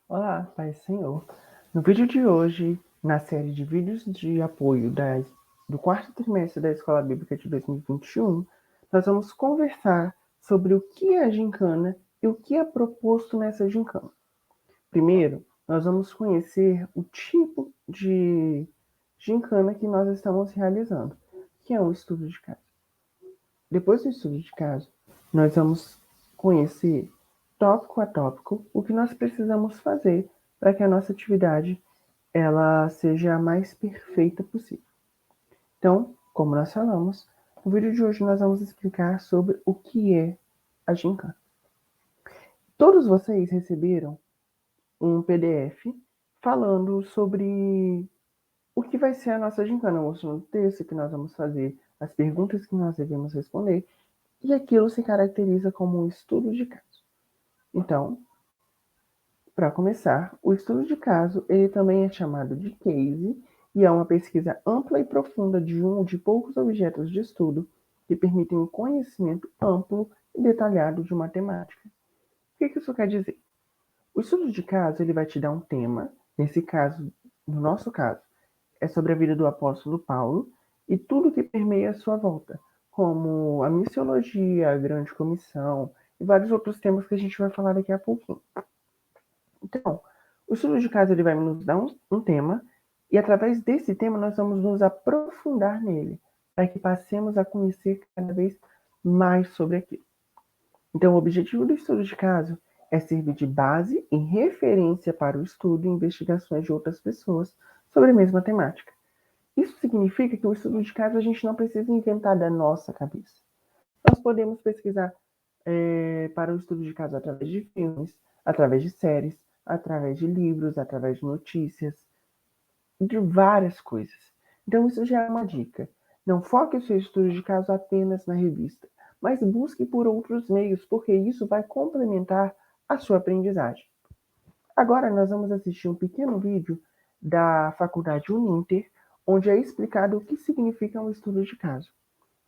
Olá, Pai Senhor. No vídeo de hoje, na série de vídeos de apoio do quarto trimestre da Escola Bíblica de 2021, nós vamos conversar sobre o que é a gincana e o que é proposto nessa gincana. Primeiro, nós vamos conhecer o tipo de gincana que nós estamos realizando, que é um estudo de caso. Depois do estudo de caso, nós vamos conhecer tópico a tópico o que nós precisamos fazer para que a nossa atividade ela seja a mais perfeita possível. Então, como nós falamos, no vídeo de hoje nós vamos explicar sobre o que é a gincana. Todos vocês receberam um PDF falando sobre o que vai ser a nossa gincana, mostrando o texto que nós vamos fazer, as perguntas que nós devemos responder, e aquilo se caracteriza como um estudo de caso. Então, para começar, o estudo de caso ele também é chamado de case e é uma pesquisa ampla e profunda de um ou de poucos objetos de estudo que permitem um conhecimento amplo e detalhado de uma temática. O que isso quer dizer? O estudo de caso ele vai te dar um tema, nesse caso, no nosso caso, é sobre a vida do apóstolo Paulo e tudo que permeia a sua volta, como a missiologia, a grande comissão e vários outros temas que a gente vai falar daqui a pouquinho. Então, o estudo de caso ele vai nos dar um tema e através desse tema nós vamos nos aprofundar nele, para que passemos a conhecer cada vez mais sobre aquilo. Então, o objetivo do estudo de caso é servir de base e referência para o estudo e investigações de outras pessoas sobre a mesma temática. Isso significa que o estudo de caso a gente não precisa inventar da nossa cabeça. Nós podemos pesquisar para o estudo de caso através de filmes, através de séries, através de livros, através de notícias, de várias coisas. Então, isso já é uma dica. Não foque o seu estudo de caso apenas na revista, mas busque por outros meios, porque isso vai complementar a sua aprendizagem. Agora, nós vamos assistir um pequeno vídeo da Faculdade Uninter, onde é explicado o que significa um estudo de caso.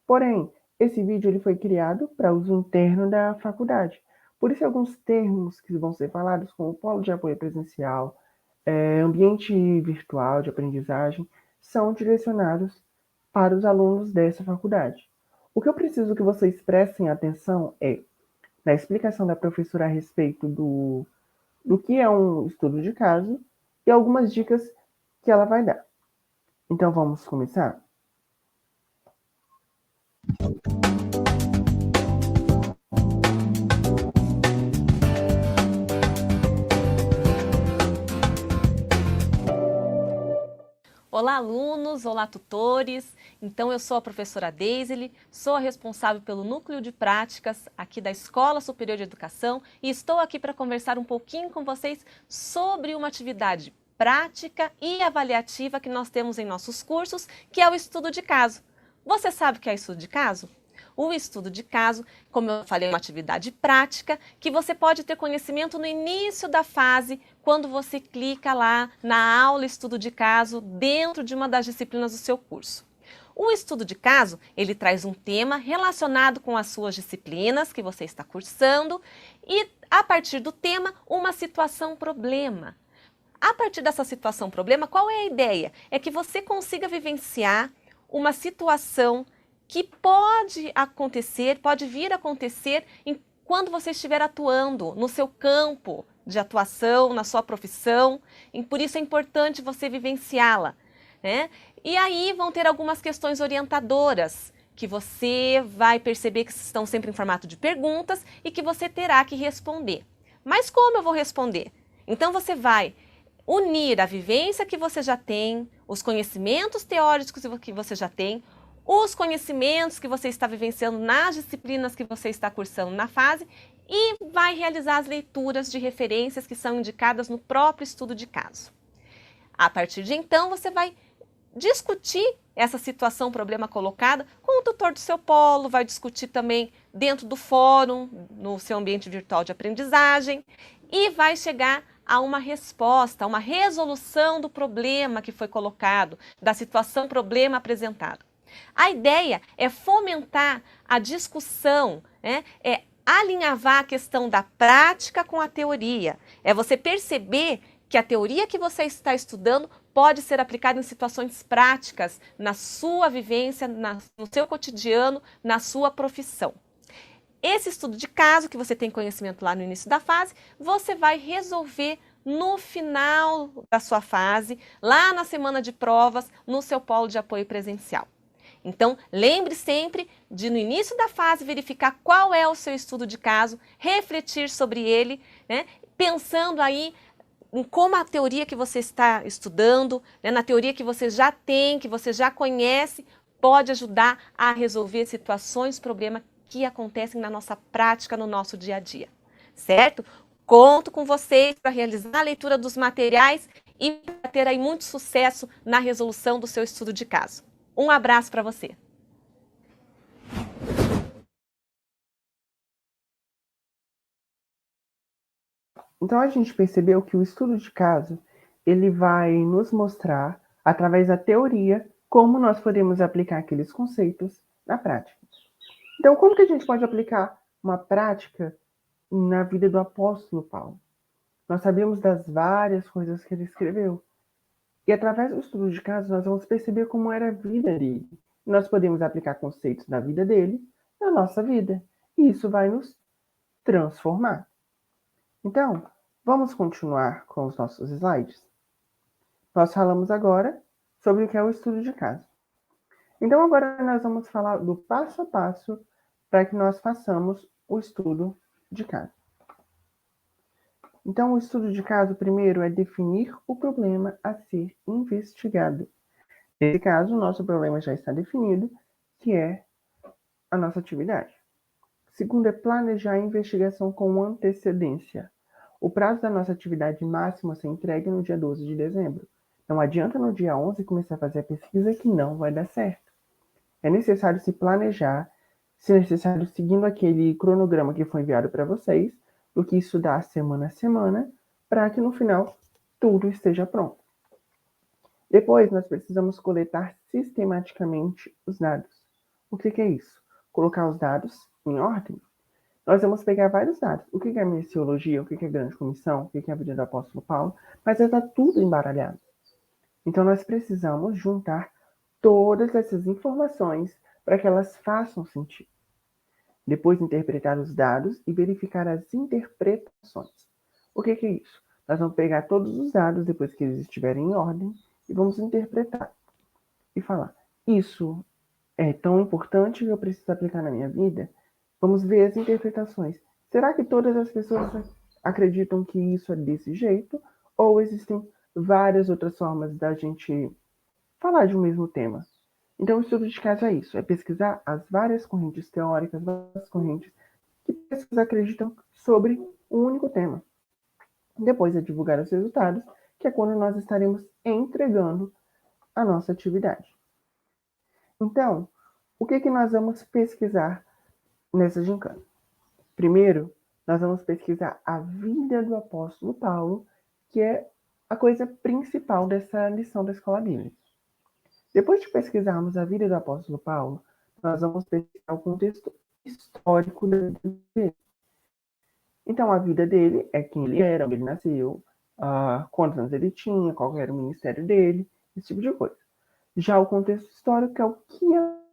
Porém, esse vídeo ele foi criado para uso interno da faculdade. Por isso, alguns termos que vão ser falados, como polo de apoio presencial, ambiente virtual de aprendizagem, são direcionados para os alunos dessa faculdade. O que eu preciso que vocês prestem atenção é na explicação da professora a respeito do que é um estudo de caso e algumas dicas que ela vai dar. Então, vamos começar? Olá, alunos! Olá, tutores! Então, eu sou a professora Deisely, sou a responsável pelo Núcleo de Práticas aqui da Escola Superior de Educação e estou aqui para conversar um pouquinho com vocês sobre uma atividade prática e avaliativa que nós temos em nossos cursos, que é o estudo de caso. Você sabe o que é estudo de caso? O estudo de caso, como eu falei, é uma atividade prática que você pode ter conhecimento no início da fase, quando você clica lá na aula estudo de caso dentro de uma das disciplinas do seu curso. O estudo de caso, ele traz um tema relacionado com as suas disciplinas que você está cursando e, a partir do tema, uma situação-problema. A partir dessa situação-problema, qual é a ideia? É que você consiga vivenciar uma situação que pode acontecer, pode vir a acontecer quando você estiver atuando no seu campo de atuação, na sua profissão, e por isso é importante você vivenciá-la, né? E aí vão ter algumas questões orientadoras, que você vai perceber que estão sempre em formato de perguntas e que você terá que responder. Mas como eu vou responder? Então você vai unir a vivência que você já tem, os conhecimentos teóricos que você já tem, os conhecimentos que você está vivenciando nas disciplinas que você está cursando na fase e vai realizar as leituras de referências que são indicadas no próprio estudo de caso. A partir de então, você vai discutir essa situação, problema colocada com o tutor do seu polo, vai discutir também dentro do fórum, no seu ambiente virtual de aprendizagem e vai chegar a uma resposta, a uma resolução do problema que foi colocado, da situação, problema apresentado. A ideia é fomentar a discussão, né? alinhavar a questão da prática com a teoria. É você perceber que a teoria que você está estudando pode ser aplicada em situações práticas, na sua vivência, no seu cotidiano, na sua profissão. Esse estudo de caso, que você tem conhecimento lá no início da fase, você vai resolver no final da sua fase, lá na semana de provas, no seu polo de apoio presencial. Então, lembre sempre de, no início da fase, verificar qual é o seu estudo de caso, refletir sobre ele, né, pensando aí em como a teoria que você está estudando, né, na teoria que você já tem, que você já conhece, pode ajudar a resolver situações, problemas que acontecem na nossa prática, no nosso dia a dia, certo? Conto com vocês para realizar a leitura dos materiais e para ter aí muito sucesso na resolução do seu estudo de caso. Um abraço para você. Então a gente percebeu que o estudo de caso, ele vai nos mostrar, através da teoria, como nós podemos aplicar aqueles conceitos na prática. Então, como que a gente pode aplicar uma prática na vida do apóstolo Paulo? Nós sabemos das várias coisas que ele escreveu. E através do estudo de caso, nós vamos perceber como era a vida dele. Nós podemos aplicar conceitos da vida dele na nossa vida. E isso vai nos transformar. Então, vamos continuar com os nossos slides? Nós falamos agora sobre o que é o estudo de caso. Então, agora nós vamos falar do passo a passo para que nós façamos o estudo de caso. Então, o estudo de caso, primeiro, é definir o problema a ser investigado. Nesse caso, o nosso problema já está definido, que é a nossa atividade. Segundo, é planejar a investigação com antecedência. O prazo da nossa atividade máxima ser entregue no dia 12 de dezembro. Não adianta no dia 11 começar a fazer a pesquisa que não vai dar certo. É necessário se planejar, se necessário seguindo aquele cronograma que foi enviado para vocês, do que estudar semana a semana, para que no final tudo esteja pronto. Depois, nós precisamos coletar sistematicamente os dados. O que é isso? Colocar os dados em ordem. Nós vamos pegar vários dados. O que é a missiologia, o que é a grande comissão, o que é a vida do apóstolo Paulo, mas está tudo embaralhado. Então, nós precisamos juntar todas essas informações para que elas façam sentido. Depois, interpretar os dados e verificar as interpretações. O que é isso? Nós vamos pegar todos os dados, depois que eles estiverem em ordem, e vamos interpretar. E falar, isso é tão importante que eu preciso aplicar na minha vida? Vamos ver as interpretações. Será que todas as pessoas acreditam que isso é desse jeito? Ou existem várias outras formas da gente falar de um mesmo tema? Então, o estudo de caso é isso, é pesquisar as várias correntes teóricas, várias correntes que pessoas acreditam sobre um único tema. Depois é divulgar os resultados, que é quando nós estaremos entregando a nossa atividade. Então, o que nós vamos pesquisar nessa gincana? Primeiro, nós vamos pesquisar a vida do apóstolo Paulo, que é a coisa principal dessa lição da Escola Bíblica. Depois de pesquisarmos a vida do apóstolo Paulo, nós vamos pesquisar o contexto histórico da vida dele. Então, a vida dele é quem ele era, onde ele nasceu, quantos anos ele tinha, qual era o ministério dele, esse tipo de coisa. Já o contexto histórico é o que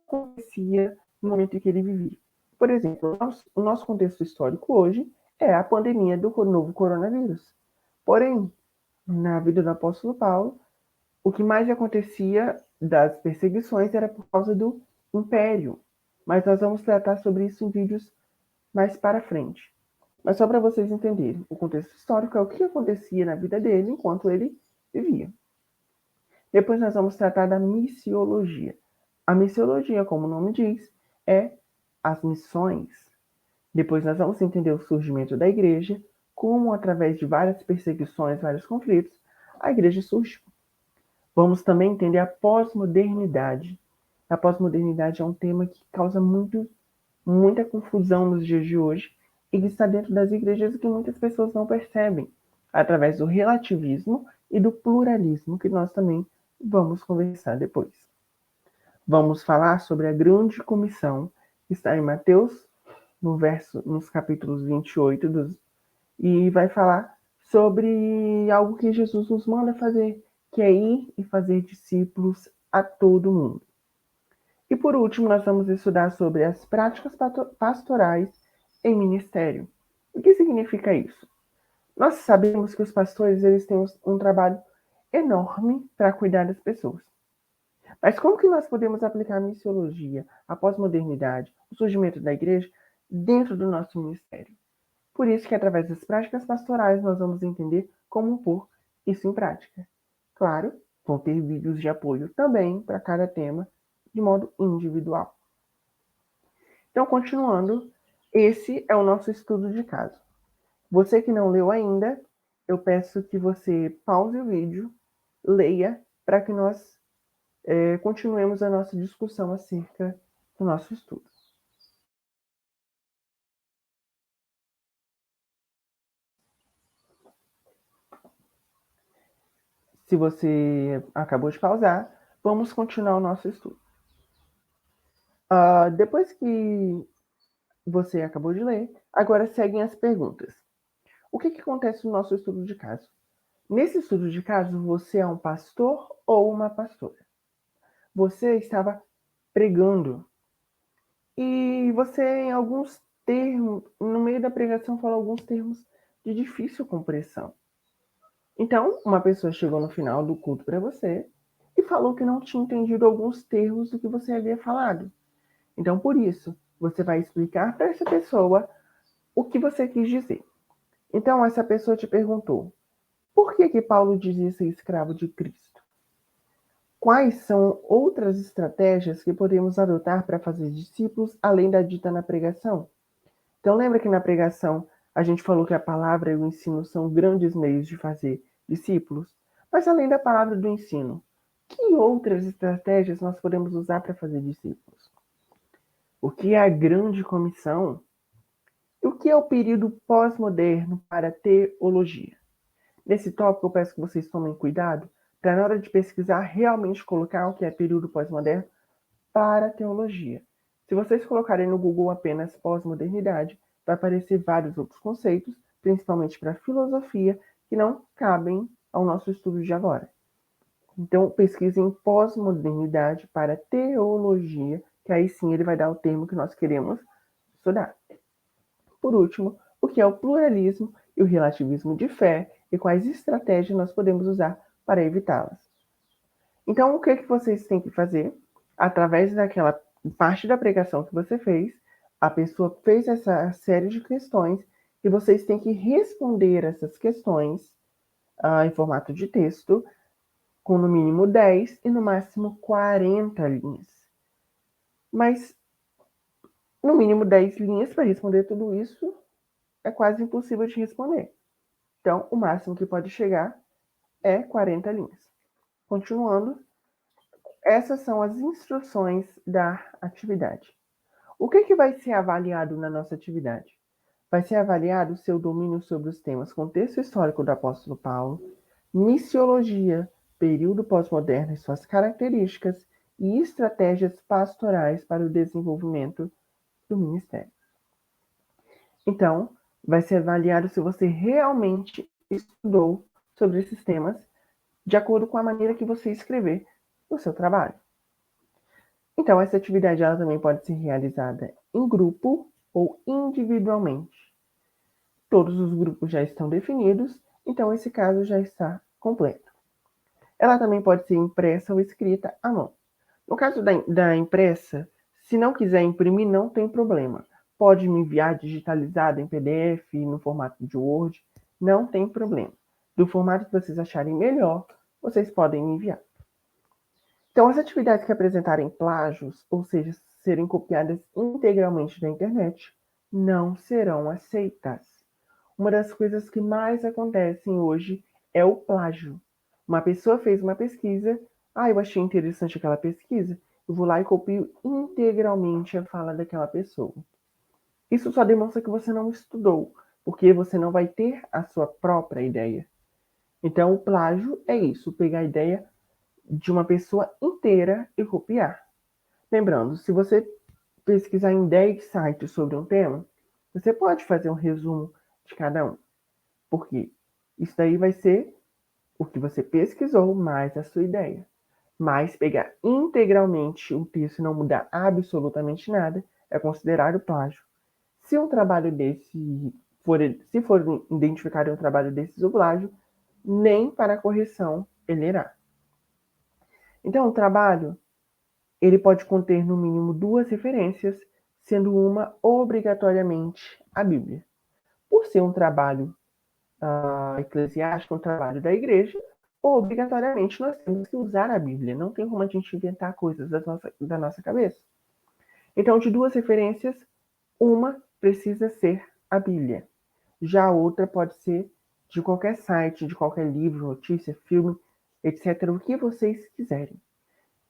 acontecia no momento em que ele vivia. Por exemplo, o nosso contexto histórico hoje é a pandemia do novo coronavírus. Porém, na vida do apóstolo Paulo, o que mais acontecia das perseguições era por causa do império. Mas nós vamos tratar sobre isso em vídeos mais para frente. Mas só para vocês entenderem, o contexto histórico é o que acontecia na vida dele enquanto ele vivia. Depois nós vamos tratar da missiologia. A missiologia, como o nome diz, é as missões. Depois nós vamos entender o surgimento da igreja, como através de várias perseguições, vários conflitos, a igreja surgiu. Vamos também entender a pós-modernidade. A pós-modernidade é um tema que causa muita confusão nos dias de hoje e que está dentro das igrejas e que muitas pessoas não percebem, através do relativismo e do pluralismo, que nós também vamos conversar depois. Vamos falar sobre a grande comissão, que está em Mateus nos capítulos 28 e vai falar sobre algo que Jesus nos manda fazer, que é ir e fazer discípulos a todo mundo. E por último, nós vamos estudar sobre as práticas pastorais em ministério. O que significa isso? Nós sabemos que os pastores eles têm um trabalho enorme para cuidar das pessoas. Mas como que nós podemos aplicar a missiologia, a pós-modernidade, o surgimento da igreja dentro do nosso ministério? Por isso que através das práticas pastorais nós vamos entender como pôr isso em prática. Claro, vão ter vídeos de apoio também para cada tema, de modo individual. Então, continuando, esse é o nosso estudo de caso. Você que não leu ainda, eu peço que você pause o vídeo, leia, para que nós continuemos a nossa discussão acerca do nosso estudo. Se você acabou de pausar, vamos continuar o nosso estudo. Depois que você acabou de ler, agora seguem as perguntas. O que acontece no nosso estudo de caso? Nesse estudo de caso, você é um pastor ou uma pastora? Você estava pregando e você, em alguns termos, no meio da pregação, falou alguns termos de difícil compreensão. Então, uma pessoa chegou no final do culto para você e falou que não tinha entendido alguns termos do que você havia falado. Então, por isso, você vai explicar para essa pessoa o que você quis dizer. Então, essa pessoa te perguntou: por que Paulo dizia ser escravo de Cristo? Quais são outras estratégias que podemos adotar para fazer discípulos além da dita na pregação? Então, lembra que na pregação a gente falou que a palavra e o ensino são grandes meios de fazer discípulos? Mas além da palavra e do ensino, que outras estratégias nós podemos usar para fazer discípulos? O que é a grande comissão? E o que é o período pós-moderno para a teologia? Nesse tópico, eu peço que vocês tomem cuidado para, na hora de pesquisar, realmente colocar o que é período pós-moderno para a teologia. Se vocês colocarem no Google apenas pós-modernidade, vai aparecer vários outros conceitos, principalmente para filosofia, que não cabem ao nosso estudo de agora. Então, pesquisem pós-modernidade para teologia, que aí sim ele vai dar o termo que nós queremos estudar. Por último, o que é o pluralismo e o relativismo de fé e quais estratégias nós podemos usar para evitá-las. Então, o que vocês têm que fazer? Através daquela parte da pregação que você fez, a pessoa fez essa série de questões e vocês têm que responder essas questões em formato de texto, com no mínimo 10 e no máximo 40 linhas. Mas, no mínimo 10 linhas para responder tudo isso é quase impossível de responder. Então, o máximo que pode chegar é 40 linhas. Continuando, essas são as instruções da atividade. O que vai ser avaliado na nossa atividade? Vai ser avaliado o seu domínio sobre os temas contexto histórico do apóstolo Paulo, missiologia, período pós-moderno e suas características e estratégias pastorais para o desenvolvimento do ministério. Então, vai ser avaliado se você realmente estudou sobre esses temas de acordo com a maneira que você escrever no seu trabalho. Então, essa atividade ela também pode ser realizada em grupo ou individualmente. Todos os grupos já estão definidos, então esse caso já está completo. Ela também pode ser impressa ou escrita à mão. No caso da impressa, se não quiser imprimir, não tem problema. Pode me enviar digitalizado em PDF, no formato de Word, não tem problema. Do formato que vocês acharem melhor, vocês podem me enviar. Então, as atividades que apresentarem plágios, ou seja, serem copiadas integralmente da internet, não serão aceitas. Uma das coisas que mais acontecem hoje é o plágio. Uma pessoa fez uma pesquisa, eu achei interessante aquela pesquisa, eu vou lá e copio integralmente a fala daquela pessoa. Isso só demonstra que você não estudou, porque você não vai ter a sua própria ideia. Então, o plágio é isso, pegar a ideia de uma pessoa inteira e copiar. Lembrando, se você pesquisar em 10 sites sobre um tema, você pode fazer um resumo de cada um. Porque isso daí vai ser o que você pesquisou mais a sua ideia. Mas pegar integralmente o texto e não mudar absolutamente nada é considerado plágio. Se um trabalho desse se for identificado um trabalho desse plágio, nem para correção ele irá. Então, o trabalho ele pode conter no mínimo 2 referências, sendo uma obrigatoriamente a Bíblia. Por ser um trabalho eclesiástico, um trabalho da igreja, obrigatoriamente nós temos que usar a Bíblia. Não tem como a gente inventar coisas da nossa cabeça. Então, de 2 referências, uma precisa ser a Bíblia. Já a outra pode ser de qualquer site, de qualquer livro, notícia, filme, etc., o que vocês quiserem.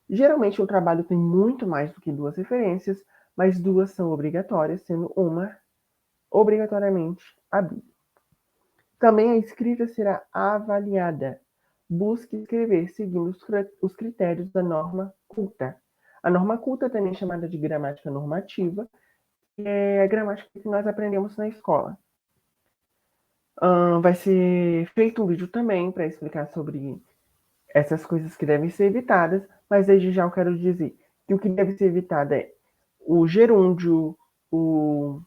Geralmente, um trabalho tem muito mais do que 2 referências, mas 2 são obrigatórias, sendo uma obrigatoriamente a Bíblia. Também a escrita será avaliada. Busque escrever seguindo os critérios da norma culta. A norma culta, também chamada de gramática normativa, é a gramática que nós aprendemos na escola. Vai ser feito um vídeo também para explicar sobre essas coisas que devem ser evitadas, mas desde já eu quero dizer que o que deve ser evitado é o gerúndio, o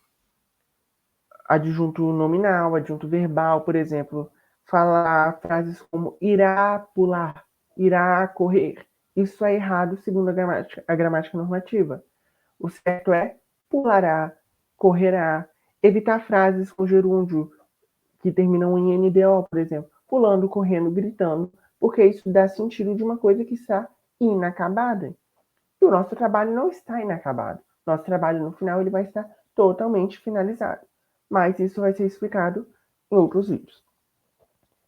adjunto nominal, adjunto verbal, por exemplo, falar frases como irá pular, irá correr. Isso é errado segundo a gramática normativa. O certo é pulará, correrá, evitar frases com gerúndio que terminam em NDO, por exemplo, pulando, correndo, gritando, porque isso dá sentido de uma coisa que está inacabada. E o nosso trabalho não está inacabado. Nosso trabalho, no final, ele vai estar totalmente finalizado. Mas isso vai ser explicado em outros vídeos.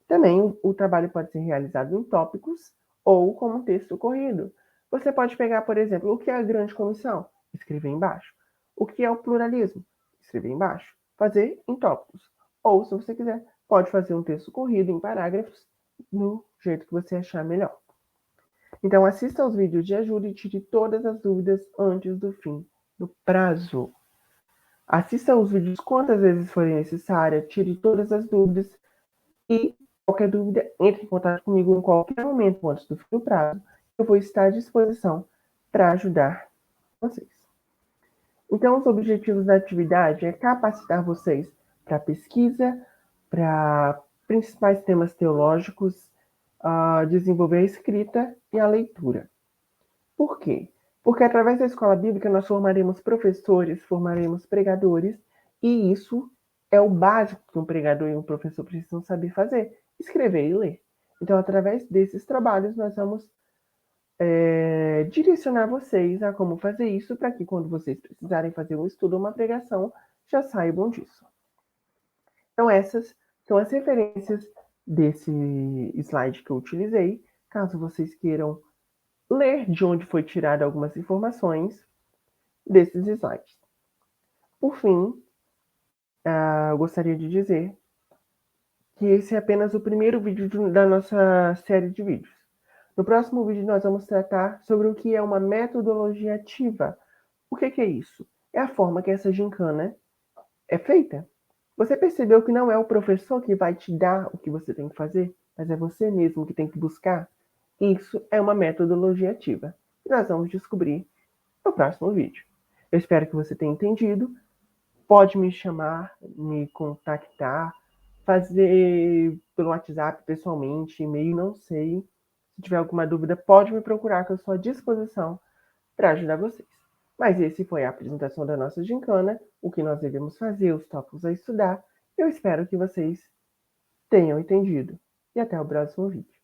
Também o trabalho pode ser realizado em tópicos ou como texto corrido. Você pode pegar, por exemplo, o que é a grande comissão? Escrever embaixo. O que é o pluralismo? Escrever embaixo. Fazer em tópicos. Ou, se você quiser, pode fazer um texto corrido em parágrafos no jeito que você achar melhor. Então, assista aos vídeos de ajuda e tire todas as dúvidas antes do fim do prazo. Assista aos vídeos quantas vezes forem necessárias, tire todas as dúvidas e qualquer dúvida, entre em contato comigo em qualquer momento antes do fim do prazo. Eu vou estar à disposição para ajudar vocês. Então, os objetivos da atividade é capacitar vocês para pesquisa, para principais temas teológicos, desenvolver a escrita e a leitura. Por quê? Porque através da escola bíblica nós formaremos professores, formaremos pregadores, e isso é o básico que um pregador e um professor precisam saber fazer, escrever e ler. Então, através desses trabalhos, nós vamos direcionar vocês a como fazer isso, para que quando vocês precisarem fazer um estudo ou uma pregação, já saibam disso. Então, essas são as referências desse slide que eu utilizei, caso vocês queiram ler de onde foi tirada algumas informações desses slides. Por fim, eu gostaria de dizer que esse é apenas o primeiro vídeo da nossa série de vídeos. No próximo vídeo nós vamos tratar sobre o que é uma metodologia ativa. O que é isso? É a forma que essa gincana é feita. Você percebeu que não é o professor que vai te dar o que você tem que fazer, mas é você mesmo que tem que buscar? Isso é uma metodologia ativa. E nós vamos descobrir no próximo vídeo. Eu espero que você tenha entendido. Pode me chamar, me contactar, fazer pelo WhatsApp, pessoalmente, e-mail, não sei. Se tiver alguma dúvida, pode me procurar, que eu estou à disposição para ajudar vocês. Mas esse foi a apresentação da nossa gincana, o que nós devemos fazer, os tópicos a estudar. Eu espero que vocês tenham entendido. E até o próximo vídeo.